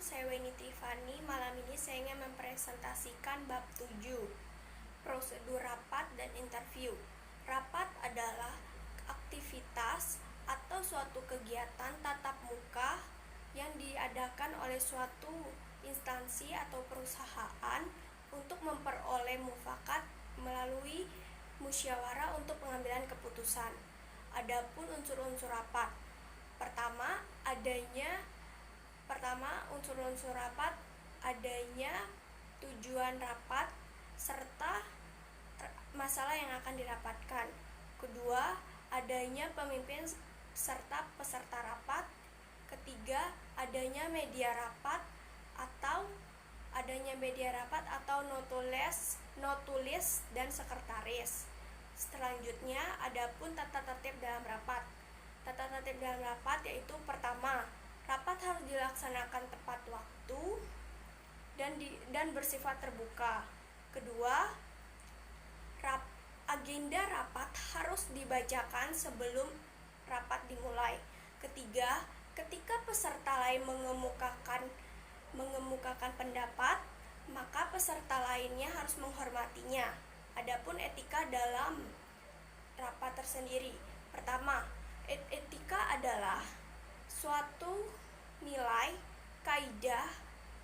saya Weni Tiffany. Malam ini saya ingin mempresentasikan bab 7, prosedur rapat dan interview. Rapat adalah aktivitas atau suatu kegiatan tatap muka yang diadakan oleh suatu instansi atau perusahaan untuk memperoleh mufakat melalui musyawarah untuk pengambilan keputusan. Adapun unsur-unsur rapat. Unsur-unsur rapat adanya tujuan rapat serta masalah yang akan dirapatkan. Kedua, adanya pemimpin serta peserta rapat. Ketiga, adanya media rapat atau notulis dan sekretaris. Selanjutnya, adapun tata tertib dalam rapat. Tata tertib dalam rapat yaitu pertama, rapat harus dilaksanakan tepat waktu dan bersifat terbuka. Kedua, agenda rapat harus dibacakan sebelum rapat dimulai. Ketiga, ketika peserta lain mengemukakan pendapat, maka peserta lainnya harus menghormatinya. Adapun etika dalam rapat tersendiri. Pertama, etika adalah suatu nilai, kaidah,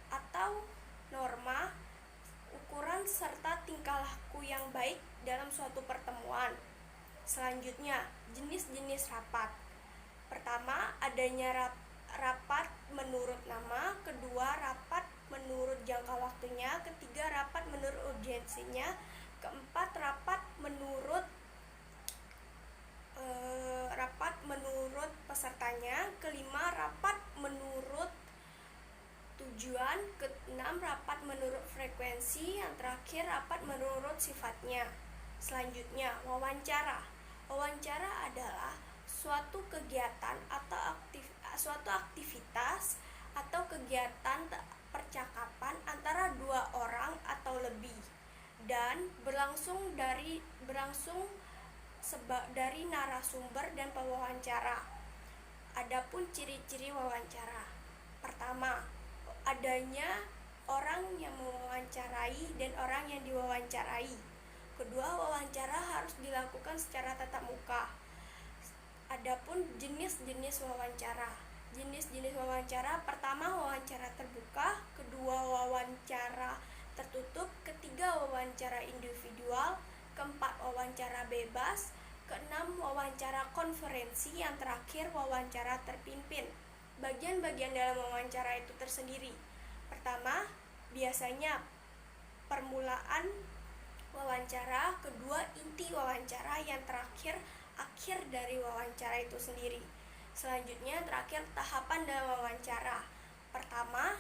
atau norma, ukuran serta tingkah laku yang baik dalam suatu pertemuan. Selanjutnya, jenis-jenis rapat. Pertama, adanya rapat menurut nama. Kedua, rapat menurut jangka waktunya. Ketiga, rapat menurut urgensinya. Keempat, rapat menurut pesertanya. Kelima, rapat menurut tujuan. Keenam, rapat menurut frekuensi. Yang terakhir, rapat menurut sifatnya. Selanjutnya, wawancara. Wawancara adalah suatu kegiatan atau suatu aktivitas atau kegiatan percakapan antara dua orang atau lebih dan berlangsung dari narasumber dan pewawancara. Adapun ciri-ciri wawancara. Pertama, adanya orang yang mewawancarai dan orang yang diwawancarai. Kedua, wawancara harus dilakukan secara tatap muka. Adapun jenis-jenis wawancara. Jenis-jenis wawancara, pertama wawancara terbuka, kedua wawancara tertutup, ketiga wawancara individual, keempat wawancara bebas, keenam wawancara konferensi, yang terakhir wawancara terpimpin. Bagian-bagian dalam wawancara itu tersendiri. Pertama, biasanya permulaan wawancara, kedua inti wawancara, yang terakhir akhir dari wawancara itu sendiri. Selanjutnya, terakhir tahapan dalam wawancara. Pertama,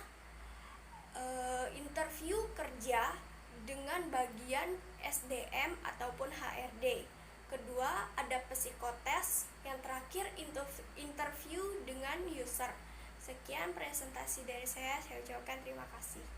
interview kerja dengan bagian SDM ataupun HRD. Kedua, ada psikotes. Yang terakhir, interview dengan user. Sekian presentasi dari saya ucapkan terima kasih.